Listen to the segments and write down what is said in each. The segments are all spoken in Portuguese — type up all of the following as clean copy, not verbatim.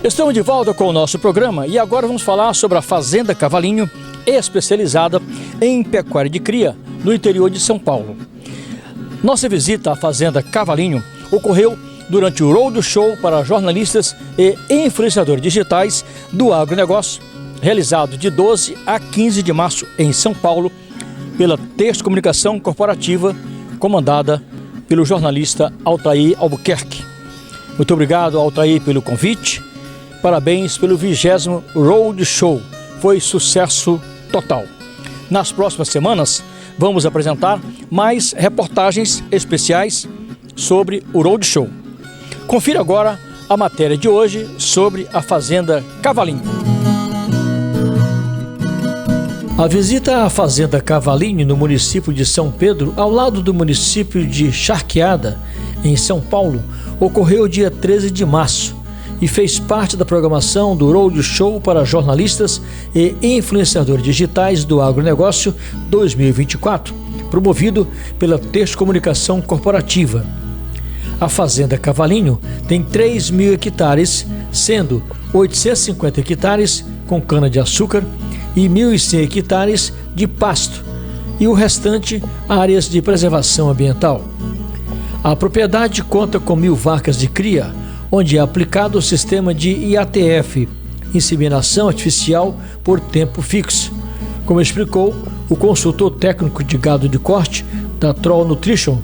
Estamos de volta com o nosso programa e agora vamos falar sobre a Fazenda Cavalinho, especializada em pecuária de cria no interior de São Paulo. Nossa visita à Fazenda Cavalinho ocorreu durante o Roadshow para jornalistas e influenciadores digitais do agronegócio, realizado de 12 a 15 de março em São Paulo, pela Texto Comunicação Corporativa, comandada pelo jornalista Altair Albuquerque. Muito obrigado, Altair, pelo convite. Parabéns pelo 20º Roadshow. Foi sucesso total. Nas próximas semanas, vamos apresentar mais reportagens especiais sobre o Roadshow. Confira agora a matéria de hoje sobre a Fazenda Cavalinho. A visita à Fazenda Cavalinho, no município de São Pedro, ao lado do município de Charqueada, em São Paulo, ocorreu dia 13 de março e fez parte da programação do Roadshow para jornalistas e influenciadores digitais do agronegócio 2024, promovido pela Texto Comunicação Corporativa. A Fazenda Cavalinho tem 3.000 hectares, sendo 850 hectares com cana-de-açúcar e 1.100 hectares de pasto, e o restante áreas de preservação ambiental. A propriedade conta com 1.000 vacas de cria, onde é aplicado o sistema de IATF, inseminação artificial por tempo fixo, como explicou o consultor técnico de gado de corte da Troll Nutrition,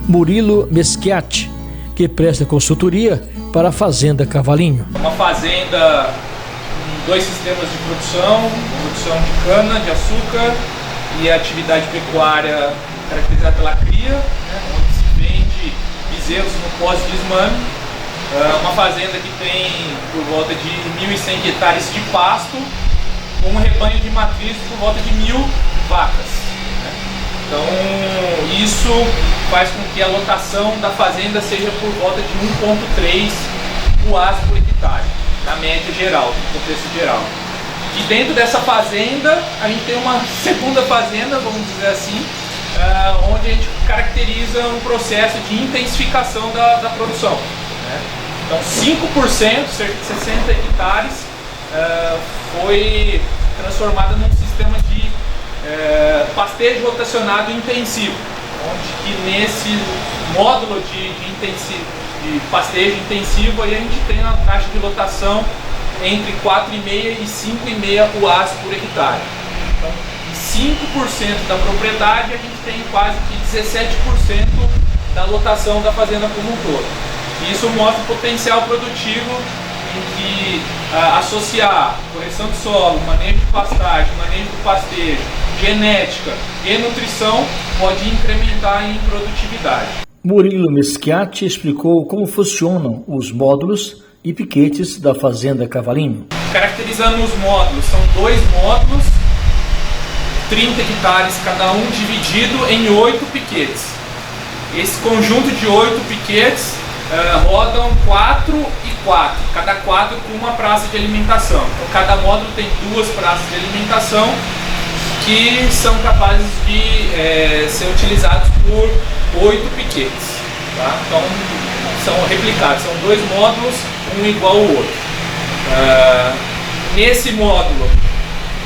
Murilo Meschiatti, que presta consultoria para a Fazenda Cavalinho. Uma fazenda com 2 sistemas de produção de cana, de açúcar e a atividade pecuária caracterizada pela cria, onde se vende bezerros no pós-desmame. Uma fazenda que tem por volta de 1.100 hectares de pasto, com um rebanho de matriz por volta de 1.000 vacas. Então isso faz com que a lotação da fazenda seja por volta de 1,3 UAS por hectare, na média geral, no contexto geral. E dentro dessa fazenda, a gente tem uma segunda fazenda, vamos dizer assim, onde a gente caracteriza um processo de intensificação da produção. Então 5%, cerca de 60 hectares, foi transformada num sistema de pastejo rotacionado intensivo, onde que nesse módulo de pastejo intensivo aí a gente tem uma taxa de lotação entre 4,5 e 5,5 UAS por hectare. Então, em 5% da propriedade a gente tem quase que 17% da lotação da fazenda como um todo. Isso mostra o potencial produtivo em que associar correção de solo, manejo de pastagem, manejo do pastejo, genética e nutrição pode incrementar em produtividade. Murilo Meschiatti explicou como funcionam os módulos e piquetes da Fazenda Cavalinho. Caracterizando os módulos, são 2 módulos, 30 hectares cada um, dividido em 8 piquetes. Esse conjunto de 8 piquetes rodam 4 e 4, cada quadro com uma praça de alimentação. Então, cada módulo tem 2 praças de alimentação que são capazes de ser utilizados por 8 piquetes. Tá? Então, são replicados, são 2 módulos, um igual ao outro. Nesse módulo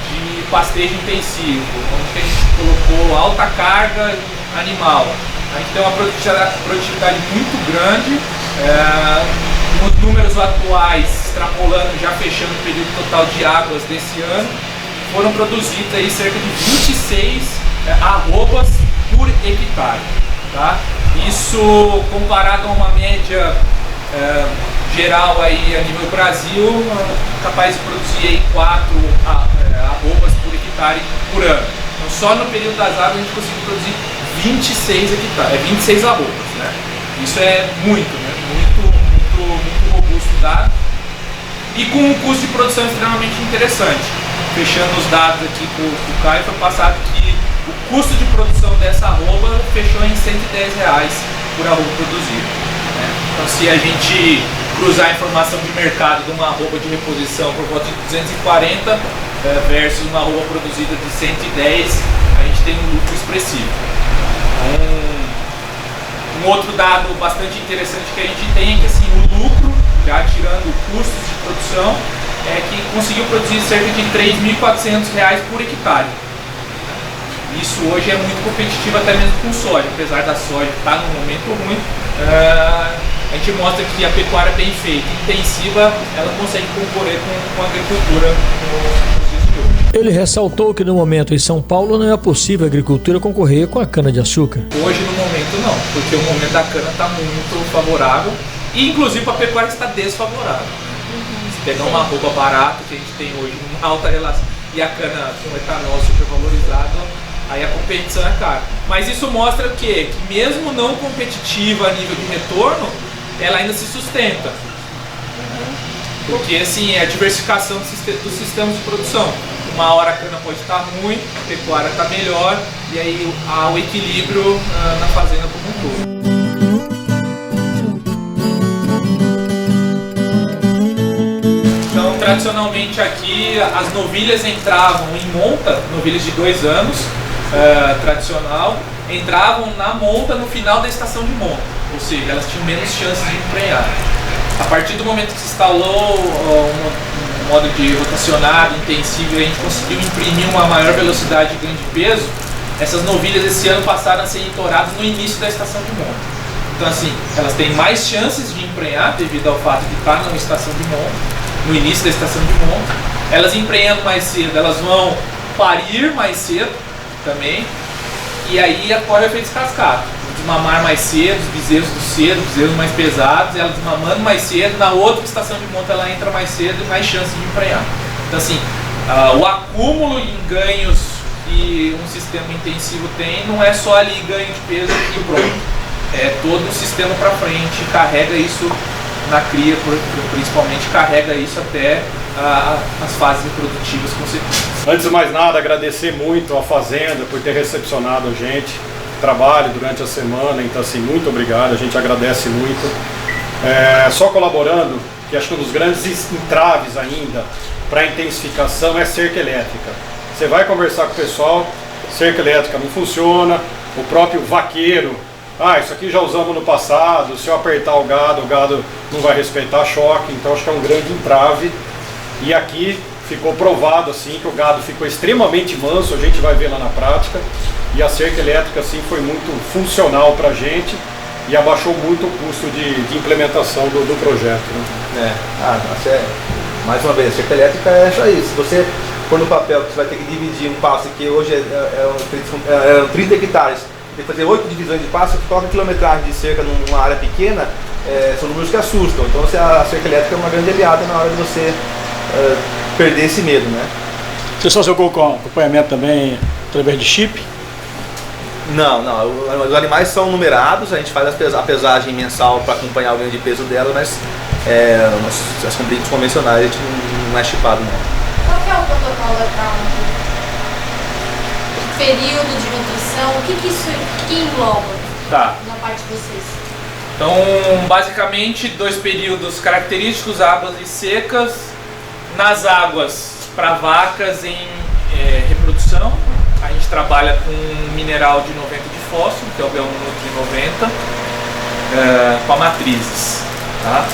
de pastejo intensivo, onde a gente colocou alta carga animal, a gente tem uma produtividade muito grande. Nos números atuais, extrapolando, já fechando o período total de águas desse ano, foram produzidas aí cerca de 26 arrobas por hectare. Tá? Isso comparado a uma média geral aí a nível Brasil, capaz de produzir aí 4 arrobas por hectare por ano. Então só no período das águas a gente conseguiu produzir 26 arrobas, né? Isso é muito, né? Muito robusto dado e com um custo de produção extremamente interessante. Fechando os dados aqui com o Caio, foi passado que o custo de produção dessa arroba fechou em R$110 por arroba produzido, né? Então se a gente cruzar a informação de mercado de uma arroba de reposição por volta de 240 versus uma arroba produzida de 110, a gente tem um lucro expressivo. Um outro dado bastante interessante que a gente tem é que assim, o lucro já tirando custos de produção, que conseguiu produzir cerca de R$ 3.400 por hectare. Isso hoje é muito competitivo até mesmo com soja, apesar da soja estar num momento ruim. A gente mostra que a pecuária bem feita, intensiva, ela consegue concorrer com a agricultura nos dias de hoje. Ele ressaltou que no momento em São Paulo não é possível a agricultura concorrer com a cana-de-açúcar. Hoje no momento não, porque o momento da cana está muito favorável e inclusive para a pecuária está desfavorável. Se pegar uma roupa barata que a gente tem hoje, uma alta relação, e a cana com etanol super valorizado, aí a competição é cara. Mas isso mostra o quê? Que mesmo não competitiva a nível de retorno, ela ainda se sustenta. Porque assim, é a diversificação dos sistemas de produção. Uma hora a cana pode estar ruim, a pecuária está melhor, e aí há o equilíbrio na fazenda como um todo. Então, tradicionalmente aqui, as novilhas entravam em monta, novilhas de 2 anos, tradicional, entravam na monta no final da estação de monta, ou seja, elas tinham menos chances de emprenhar. A partir do momento que se instalou um modo de rotacionado intensivo e a gente conseguiu imprimir uma maior velocidade de ganho de peso, essas novilhas esse ano passaram a ser entoradas no início da estação de monta. Então assim, elas têm mais chances de emprenhar devido ao fato de estar numa estação de monta, no início da estação de monta. Elas emprenhando mais cedo, elas vão parir mais cedo também, e aí ocorre o efeito cascata. Desmamar mais cedo, os bezerros mais pesados, ela desmamando mais cedo, na outra estação de monta ela entra mais cedo e mais chance de emprenhar. Então assim, o acúmulo em ganhos que um sistema intensivo tem não é só ali ganho de peso e pronto. É todo o sistema para frente, carrega isso na cria, principalmente carrega isso até as fases reprodutivas consequentes. Antes de mais nada, agradecer muito a Fazenda por ter recepcionado a gente, trabalho durante a semana, então assim, muito obrigado, a gente agradece muito. Só colaborando, que acho que um dos grandes entraves ainda para a intensificação é cerca elétrica. Você vai conversar com o pessoal, cerca elétrica não funciona, o próprio vaqueiro, isso aqui já usamos no passado, se eu apertar o gado não vai respeitar choque, então acho que é um grande entrave. E aqui ficou provado assim que o gado ficou extremamente manso, a gente vai ver lá na prática, e a cerca elétrica assim foi muito funcional para a gente e abaixou muito o custo de implementação do projeto. Né? Mais uma vez, a cerca elétrica é só isso. Se você pôr no papel que você vai ter que dividir um pasto que hoje é 30 hectares, tem que fazer 8 divisões de pasto, você coloca quilometragem de cerca numa área pequena, são números que assustam. Então a cerca elétrica é uma grande aliada na hora de você perder esse medo, né? Você só jogou com acompanhamento também através de chip? Não, os animais são numerados, a gente faz a pesagem mensal para acompanhar o ganho de peso dela, mas as compridas convencionais a gente não é chipado não. Qual que é o protocolo para período de nutrição? O que isso engloba na parte de vocês? Então, basicamente, 2 períodos característicos, águas e secas. Nas águas, para vacas em reprodução, a gente trabalha com um mineral de 90 de fósforo, que é o Belnutri 90, com a matrizes. Tá?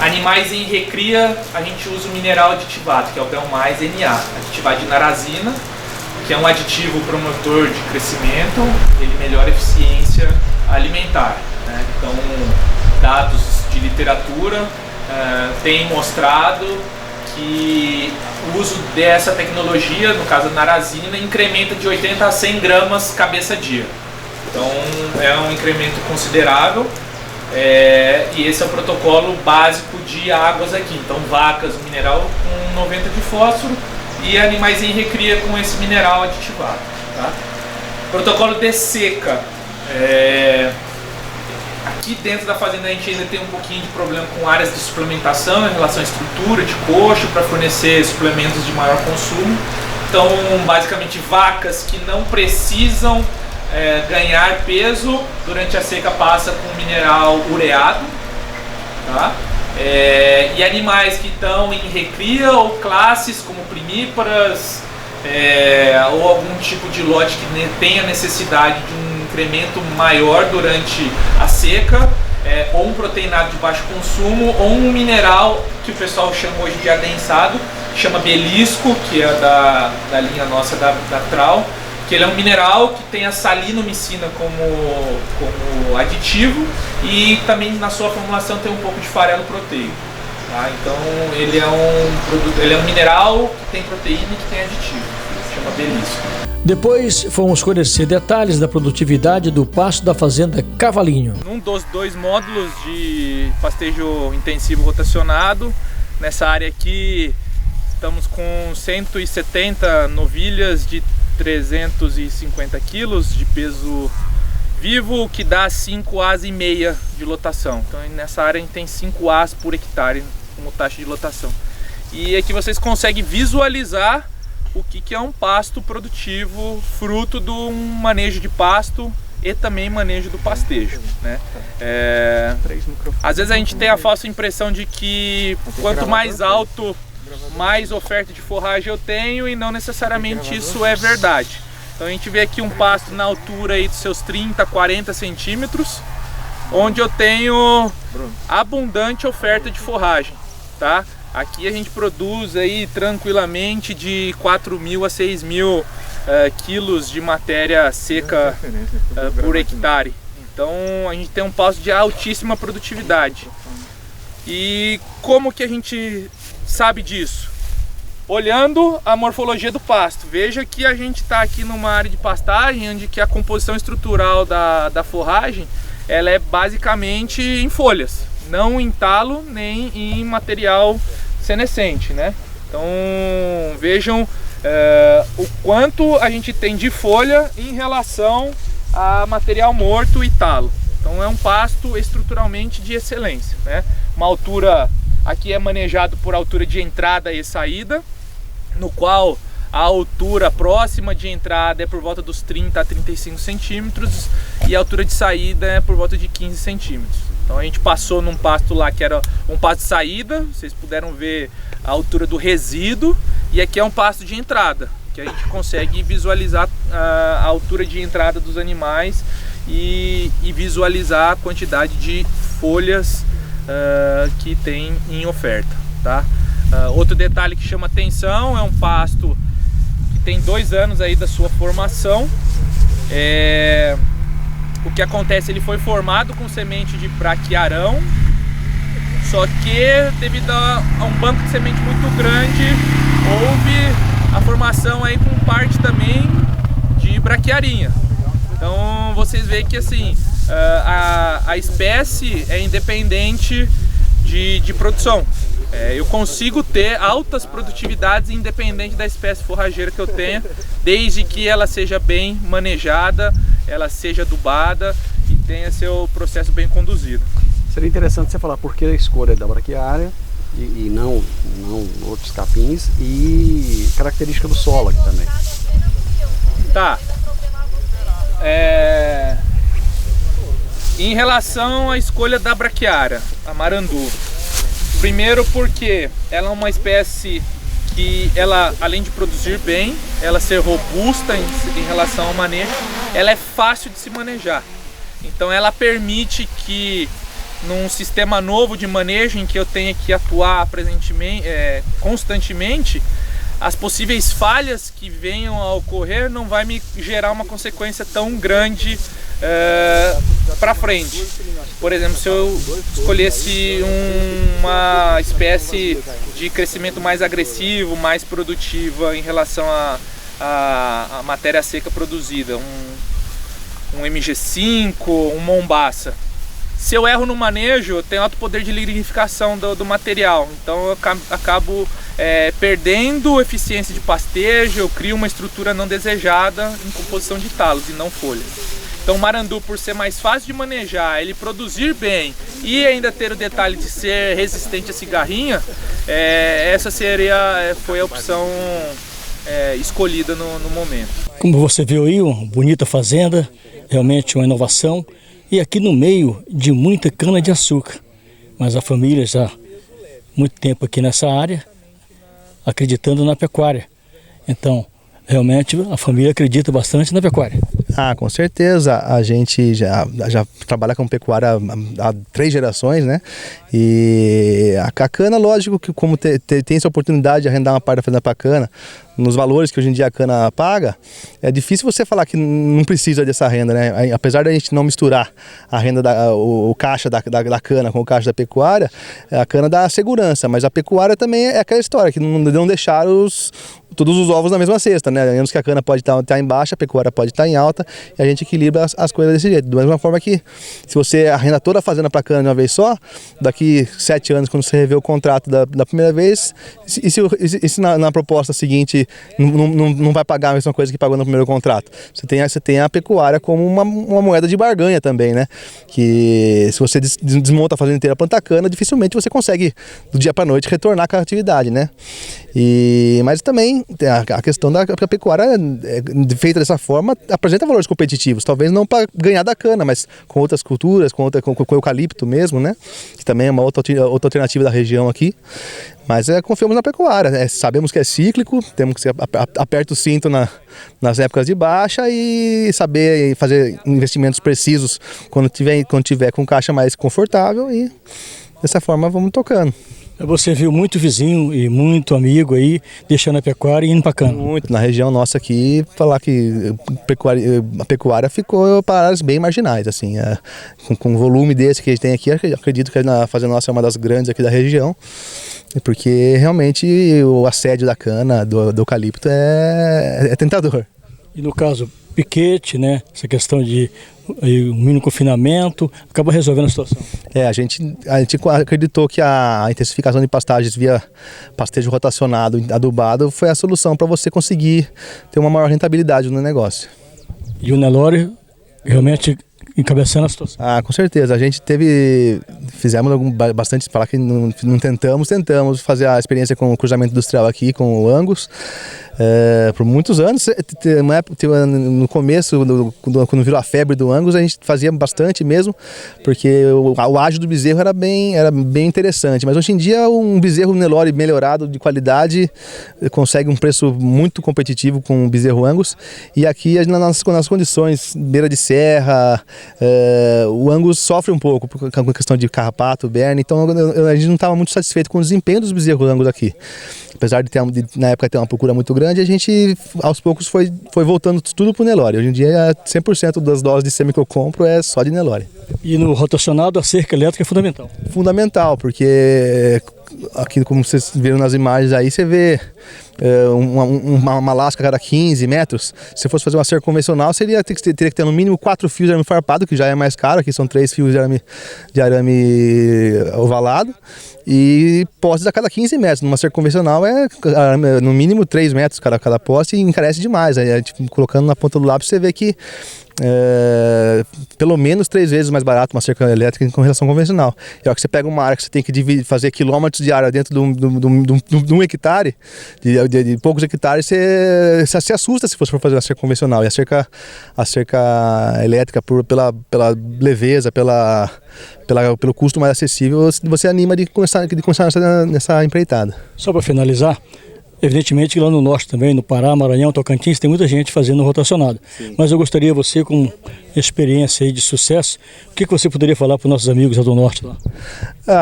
Animais em recria, a gente usa o mineral aditivato, que é o Belmais NA, aditivado de narazina, que é um aditivo promotor de crescimento, ele melhora a eficiência alimentar. Né? Então, dados de literatura têm mostrado que o uso dessa tecnologia, no caso a narazina, incrementa de 80 a 100 gramas cabeça dia. Então é um incremento considerável e esse é o protocolo básico de águas aqui. Então vacas, mineral com 90 de fósforo e animais em recria com esse mineral aditivado. Tá? Protocolo de seca. Aqui dentro da fazenda a gente ainda tem um pouquinho de problema com áreas de suplementação em relação à estrutura de coxo para fornecer suplementos de maior consumo. Então, basicamente, vacas que não precisam ganhar peso durante a seca passa com mineral ureado. Tá? E animais que estão em recria ou classes como primíparas ou algum tipo de lote que tenha necessidade de um incremento maior durante a seca, ou um proteinado de baixo consumo ou um mineral que o pessoal chama hoje de adensado, que chama belisco, que é da linha nossa da Tral, que ele é um mineral que tem a salinomicina como aditivo e também na sua formulação tem um pouco de farelo proteico. Tá? Então ele é um mineral que tem proteína e que tem aditivo, chama belisco. Depois fomos conhecer detalhes da produtividade do pasto da fazenda Cavalinho. Um dos 2 módulos de pastejo intensivo rotacionado, nessa área aqui estamos com 170 novilhas de 350 quilos de peso vivo, que dá 5 As e meia de lotação. Então nessa área a gente tem 5 As por hectare como taxa de lotação. E aqui vocês conseguem visualizar o que é um pasto produtivo, fruto de um manejo de pasto e também manejo do pastejo, né? Às vezes a gente tem a falsa impressão de que quanto mais alto, mais oferta de forragem eu tenho, e não necessariamente isso é verdade. Então a gente vê aqui um pasto na altura aí dos seus 30, 40 centímetros, onde eu tenho abundante oferta de forragem, tá? Aqui a gente produz aí tranquilamente de 4.000 a 6.000 quilos de matéria seca por hectare. Então a gente tem um pasto de altíssima produtividade. E como que a gente sabe disso? Olhando a morfologia do pasto. Veja que a gente está aqui numa área de pastagem onde que a composição estrutural da forragem ela é basicamente em folhas, não em talo nem em material senescente, né? Então vejam o quanto a gente tem de folha em relação a material morto e talo. Então é um pasto estruturalmente de excelência, né? Uma altura, aqui é manejado por altura de entrada e saída, no qual a altura próxima de entrada é por volta dos 30 a 35 centímetros e a altura de saída é por volta de 15 centímetros. Então a gente passou num pasto lá que era um pasto de saída, vocês puderam ver a altura do resíduo, e aqui é um pasto de entrada, que a gente consegue visualizar a altura de entrada dos animais e visualizar a quantidade de folhas que tem em oferta, tá? Outro detalhe que chama atenção é um pasto que tem 2 anos aí da sua formação. O que acontece, ele foi formado com semente de braquiarão, só que devido a um banco de semente muito grande, houve a formação aí com parte também de braquiarinha. Então vocês veem que assim, a espécie é independente de produção. Eu consigo ter altas produtividades independente da espécie forrageira que eu tenha, desde que ela seja bem manejada, ela seja adubada e tenha seu processo bem conduzido. Seria interessante você falar por que a escolha da braquiária e não outros capins, e característica do solo aqui também. Tá. Em relação à escolha da braquiária, a marandu, primeiro porque ela é uma espécie que ela, além de produzir bem, ela ser robusta em relação ao manejo, ela é fácil de se manejar. Então ela permite que num sistema novo de manejo em que eu tenha que atuar constantemente, as possíveis falhas que venham a ocorrer não vai me gerar uma consequência tão grande para frente. Por exemplo, se eu escolhesse uma espécie de crescimento mais agressivo, mais produtiva em relação à matéria seca produzida, um MG5, um Mombaça, se eu erro no manejo, eu tenho alto poder de lignificação do material, então eu acabo perdendo eficiência de pastejo, eu crio uma estrutura não desejada em composição de talos e não folhas. Então o marandu, por ser mais fácil de manejar, ele produzir bem e ainda ter o detalhe de ser resistente à cigarrinha, essa foi a opção escolhida no momento. Como você viu aí, uma bonita fazenda, realmente uma inovação, e aqui no meio de muita cana-de-açúcar. Mas a família já há muito tempo aqui nessa área, acreditando na pecuária. Então, realmente a família acredita bastante na pecuária. Com certeza. A gente já trabalha com pecuária há 3 gerações, né? E a cana, lógico que como tem essa oportunidade de arrendar uma parte da fazenda para cana, nos valores que hoje em dia a cana paga, é difícil você falar que não precisa dessa renda, né? Apesar da gente não misturar a renda, o caixa da cana com o caixa da pecuária, a cana dá segurança, mas a pecuária também é aquela história, que não deixar todos os ovos na mesma cesta, né? Menos que a cana pode estar em baixa, a pecuária pode estar em alta, e a gente equilibra as coisas desse jeito. Da mesma forma que, se você arrenda toda a fazenda para cana de uma vez só, daqui 7 anos, quando você rever o contrato da primeira vez, e se na proposta seguinte não vai pagar a mesma coisa que pagou no primeiro contrato? Você tem a pecuária como uma moeda de barganha também, né? Que se você desmonta a fazenda inteira, planta cana, dificilmente você consegue, do dia para a noite, retornar com a atividade, né? Mas também a questão da pecuária feita dessa forma apresenta valores competitivos, talvez não para ganhar da cana, mas com outras culturas, com eucalipto mesmo, né? Que também é uma outra alternativa da região aqui. Mas confiamos na pecuária, sabemos que é cíclico, temos que apertar o cinto nas épocas de baixa e saber fazer investimentos precisos quando tiver com caixa mais confortável, e dessa forma vamos tocando. Você viu muito vizinho e muito amigo aí deixando a pecuária e indo para cana? Muito. Na região nossa aqui, falar que a pecuária ficou para áreas bem marginais, assim, com o volume desse que a gente tem aqui, acredito que a fazenda nossa é uma das grandes aqui da região, porque realmente o assédio da cana, do eucalipto é tentador. E no caso, piquete, né? Essa questão de um mínimo confinamento, acaba resolvendo a situação. A gente acreditou que a intensificação de pastagens via pastejo rotacionado, adubado, foi a solução para você conseguir ter uma maior rentabilidade no negócio. E o Nelore realmente encabeçando a situação. Com certeza. A gente fizemos bastante, falar que não tentamos fazer a experiência com o cruzamento industrial aqui, com o Angus, por muitos anos. No começo, quando virou a febre do Angus, a gente fazia bastante mesmo, porque o ágio do bezerro era bem interessante, mas hoje em dia um bezerro Nelore melhorado de qualidade consegue um preço muito competitivo com o bezerro Angus, e aqui nas condições beira de serra, o Angus sofre um pouco com a questão de carrapato, berne, então a gente não estava muito satisfeito com o desempenho dos bezerros Angus aqui. Apesar de na época ter uma procura muito grande, a gente aos poucos foi voltando tudo para o Nelore. Hoje em dia 100% das doses de sêmen que eu compro é só de Nelore. E no rotacionado a cerca elétrica é fundamental? Fundamental, porque aqui, como vocês viram nas imagens aí, você vê uma lasca a cada 15 metros. Se fosse fazer uma cerca convencional, teria que ter no mínimo 4 fios de arame farpado, que já é mais caro, aqui são 3 fios de arame ovalado, e postes a cada 15 metros. Numa cerca convencional é no mínimo 3 metros cada poste, e encarece demais. Aí, colocando na ponta do lápis, você vê que pelo menos 3 vezes mais barato uma cerca elétrica com relação convencional. E a hora que você pega uma área que você tem que fazer quilômetros de área dentro de um hectare, de poucos hectares, você se assusta se você for fazer uma cerca convencional. E a cerca elétrica, pela leveza, pelo custo mais acessível, você anima de começar nessa empreitada. Só para finalizar, evidentemente que lá no norte também, no Pará, Maranhão, Tocantins, tem muita gente fazendo rotacionado. Sim. Mas eu gostaria, você com experiência aí de sucesso, o que você poderia falar para os nossos amigos lá do norte lá?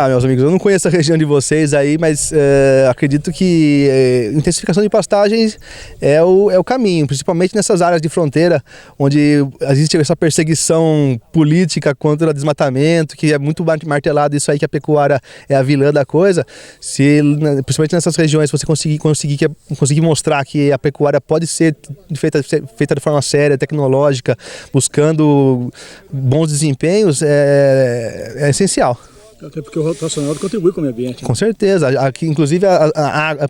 Meus amigos, eu não conheço a região de vocês aí, mas acredito que intensificação de pastagens é o caminho, principalmente nessas áreas de fronteira, onde existe essa perseguição política contra o desmatamento, que é muito martelado isso aí, que a pecuária é a vilã da coisa. Principalmente nessas regiões, você conseguir mostrar que a pecuária pode ser feita de forma séria, tecnológica, buscando bons desempenhos, é essencial. Até porque o rotacionado contribui com o meio ambiente. Com certeza. Aqui, inclusive,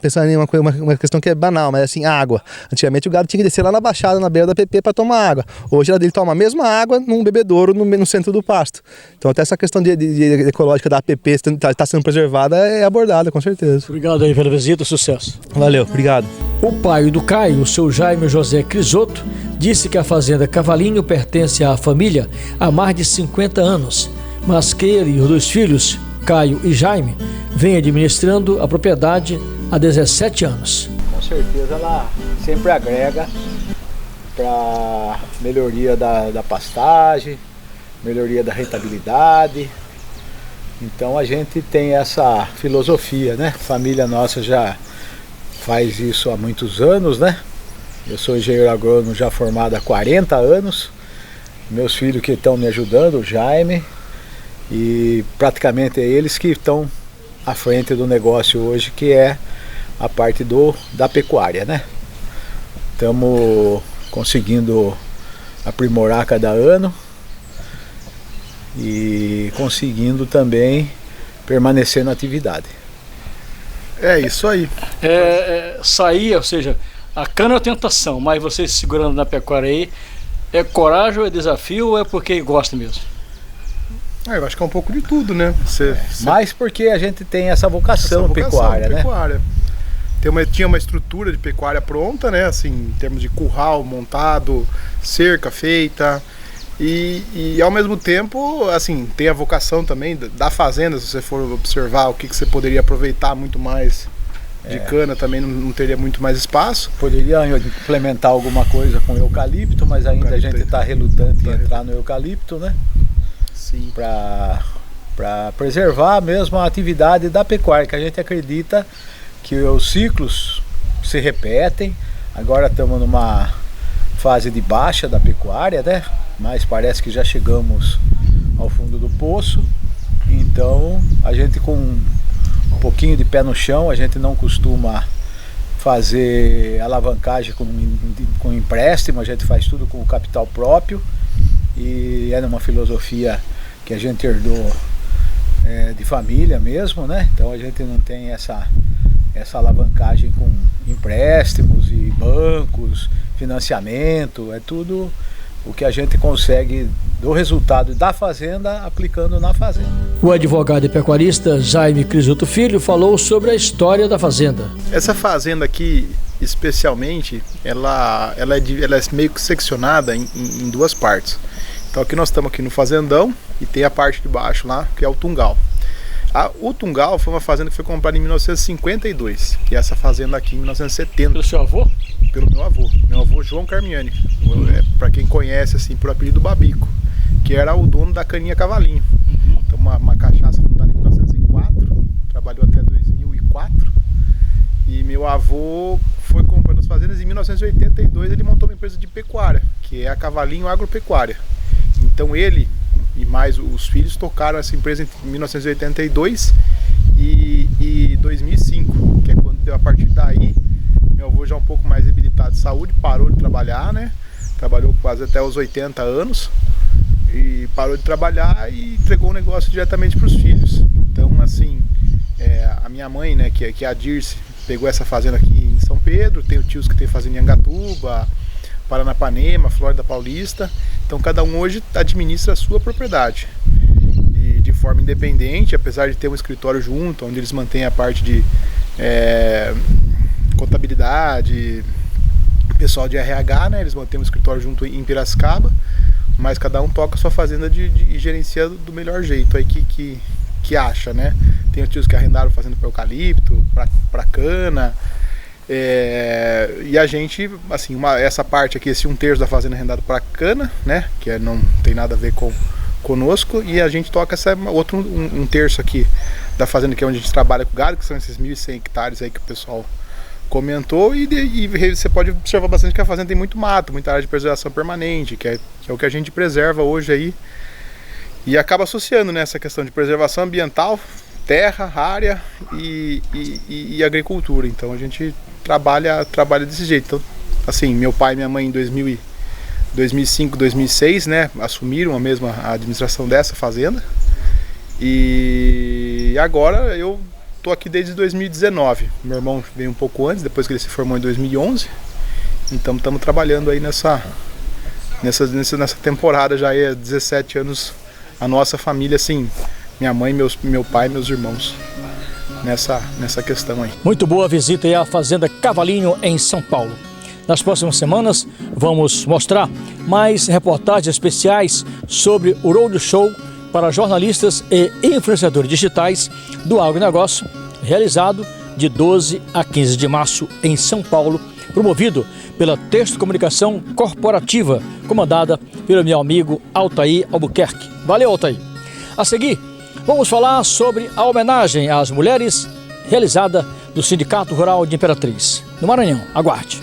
pensando em uma questão que é banal, mas assim, água. Antigamente o gado tinha que descer lá na baixada, na beira da PP, para tomar água. Hoje ele toma a mesma água num bebedouro no centro do pasto. Então até essa questão de ecológica da APP está sendo preservada, é abordada, com certeza. Obrigado aí pela visita, sucesso. Valeu, obrigado. O pai do Caio, o seu Jaime José Crisotto, disse que a fazenda Cavalinho pertence à família há mais de 50 anos. Mas que ele e os 2 filhos, Caio e Jaime, vêm administrando a propriedade há 17 anos. Com certeza ela sempre agrega para melhoria da pastagem, melhoria da rentabilidade. Então a gente tem essa filosofia, né? A família nossa já faz isso há muitos anos, né? Eu sou engenheiro agrônomo já formado há 40 anos. Meus filhos que estão me ajudando, o Jaime, e praticamente é eles que estão à frente do negócio hoje, que é a parte da pecuária, né? Estamos conseguindo aprimorar cada ano e conseguindo também permanecer na atividade. É isso aí. Sair, ou seja, a cana é a tentação, mas você se segurando na pecuária aí, é coragem, é desafio ou é porque gosta mesmo? Eu acho que é um pouco de tudo, né? Mais porque a gente tem essa vocação pecuária, né? Tinha uma estrutura de pecuária pronta, né? Assim, em termos de curral montado, cerca feita. E ao mesmo tempo, assim, tem a vocação também da fazenda. Se você for observar o que você poderia aproveitar muito mais de cana, também não teria muito mais espaço. Poderia implementar alguma coisa com eucalipto, mas ainda a gente está relutante em entrar no eucalipto, né? Sim. Para preservar mesmo a atividade da pecuária, que a gente acredita que os ciclos se repetem. Agora estamos numa fase de baixa da pecuária, né? Mas parece que já chegamos ao fundo do poço. Então a gente, com um pouquinho de pé no chão, a gente não costuma fazer alavancagem com empréstimo, a gente faz tudo com o capital próprio, e é uma filosofia que a gente herdou de família mesmo, né? Então a gente não tem essa alavancagem com empréstimos e bancos, financiamento, é tudo o que a gente consegue do resultado da fazenda aplicando na fazenda. O advogado e pecuarista Jaime Crisoto Filho falou sobre a história da fazenda. Essa fazenda aqui, especialmente, ela é meio que seccionada em duas partes. Então aqui nós estamos aqui no fazendão e tem a parte de baixo lá, que é o Tungal. O Tungal foi uma fazenda que foi comprada em 1952 e essa fazenda aqui em 1970. Pelo seu avô? Pelo meu avô João Carmiani, para quem conhece assim por apelido Babico, que era o dono da Caninha Cavalinho. Então uma cachaça fundada em 1904, trabalhou até 2004, e meu avô foi comprando as fazendas. Em 1982 ele montou uma empresa de pecuária, que é a Cavalinho Agropecuária. Então ele e mais os filhos tocaram essa empresa em 1982 e 2005, que é quando, a partir daí, meu avô já um pouco mais debilitado de saúde, parou de trabalhar, né? Trabalhou quase até os 80 anos e parou de trabalhar e entregou o negócio diretamente para os filhos. Então, assim, a minha mãe, né, que é a Dirce, pegou essa fazenda aqui em São Pedro, tem o tios que tem fazenda em Angatuba, Paranapanema, Flórida Paulista. Então cada um hoje administra a sua propriedade e de forma independente, apesar de ter um escritório junto, onde eles mantêm a parte de contabilidade, pessoal de RH, né? Eles mantêm um escritório junto em Piracicaba, mas cada um toca a sua fazenda e gerencia do melhor jeito aí que acha, né? Tem os tios que arrendaram fazenda para eucalipto, para cana. E a gente, assim, essa parte aqui, esse 1/3 da fazenda é arrendado para cana, né, que não tem nada a ver conosco, e a gente toca outro 1/3 aqui da fazenda, que é onde a gente trabalha com gado, que são esses 1.100 hectares aí que o pessoal comentou, e você pode observar bastante que a fazenda tem muito mato, muita área de preservação permanente, que é o que a gente preserva hoje aí, e acaba associando, né, essa questão de preservação ambiental, terra, área e agricultura. Então a gente trabalha desse jeito. Então, assim, meu pai e minha mãe em 2005, 2006, né, assumiram a mesma administração dessa fazenda. E agora eu tô aqui desde 2019. Meu irmão veio um pouco antes, depois que ele se formou em 2011. Então estamos trabalhando aí nessa temporada, já é 17 anos a nossa família, assim, minha mãe, meu pai e meus irmãos nessa questão aí. Muito boa a visita aí à Fazenda Cavalinho em São Paulo. Nas próximas semanas vamos mostrar mais reportagens especiais sobre o Roadshow para jornalistas e influenciadores digitais do agronegócio, realizado de 12 a 15 de março em São Paulo promovido pela Texto Comunicação Corporativa, comandada pelo meu amigo Altair Albuquerque. Valeu, Altair! A seguir, vamos falar sobre a homenagem às mulheres realizada do Sindicato Rural de Imperatriz, no Maranhão. Aguarde!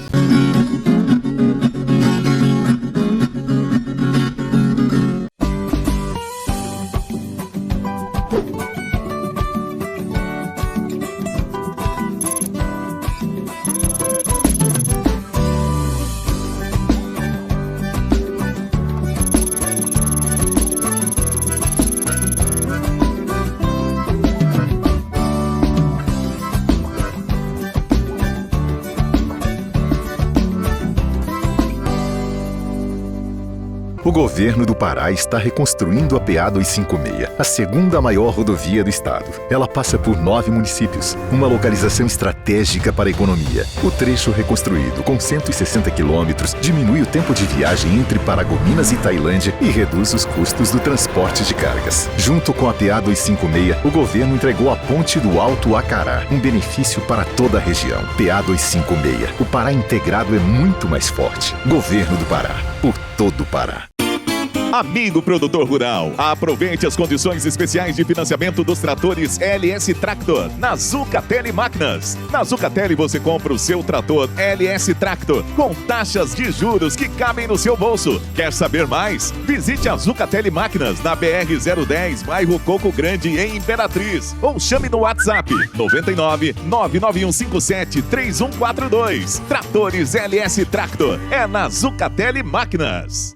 O governo do Pará está reconstruindo a PA 256, a segunda maior rodovia do estado. Ela passa por 9 municípios, uma localização estratégica para a economia. O trecho reconstruído, com 160 quilômetros, diminui o tempo de viagem entre Paragominas e Tailândia e reduz os custos do transporte de cargas. Junto com a PA 256, o governo entregou a ponte do Alto Acará, um benefício para toda a região. PA 256. O Pará integrado é muito mais forte. Governo do Pará. Por todo o Pará. Amigo produtor rural, aproveite as condições especiais de financiamento dos tratores LS Tractor na Zucatelli Máquinas. Na Zucatelli você compra o seu trator LS Tractor com taxas de juros que cabem no seu bolso. Quer saber mais? Visite a Zucatelli Máquinas na BR-010, bairro Coco Grande, em Imperatriz. Ou chame no WhatsApp 99 99157 3142. Tratores LS Tractor é na Zucatelli Máquinas.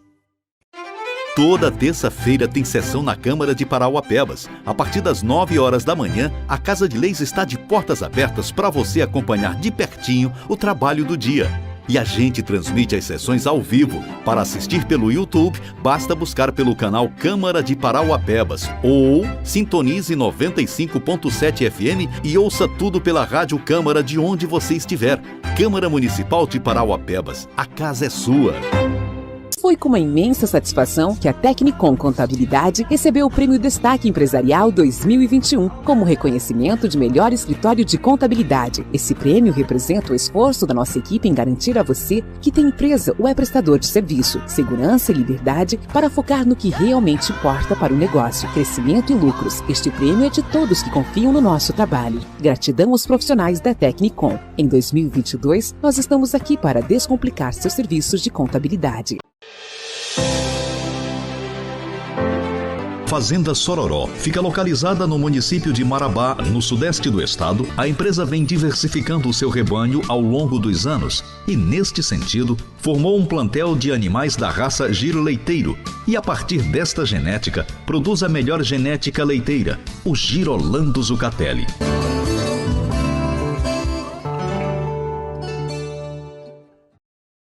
Toda terça-feira tem sessão na Câmara de Parauapebas. A partir das 9 horas da manhã, a Casa de Leis está de portas abertas para você acompanhar de pertinho o trabalho do dia. E a gente transmite as sessões ao vivo. Para assistir pelo YouTube, basta buscar pelo canal Câmara de Parauapebas ou sintonize 95.7 FM e ouça tudo pela Rádio Câmara de onde você estiver. Câmara Municipal de Parauapebas. A casa é sua. Foi com uma imensa satisfação que a Tecnicom Contabilidade recebeu o Prêmio Destaque Empresarial 2021 como reconhecimento de melhor escritório de contabilidade. Esse prêmio representa o esforço da nossa equipe em garantir a você que tem empresa ou é prestador de serviço, segurança e liberdade para focar no que realmente importa para o negócio, crescimento e lucros. Este prêmio é de todos que confiam no nosso trabalho. Gratidão aos profissionais da Tecnicom. Em 2022, nós estamos aqui para descomplicar seus serviços de contabilidade. Fazenda Sororó fica localizada no município de Marabá, no sudeste do estado. A empresa vem diversificando o seu rebanho ao longo dos anos e, neste sentido, formou um plantel de animais da raça giro leiteiro e, a partir desta genética, produz a melhor genética leiteira, o Girolando Zucatelli.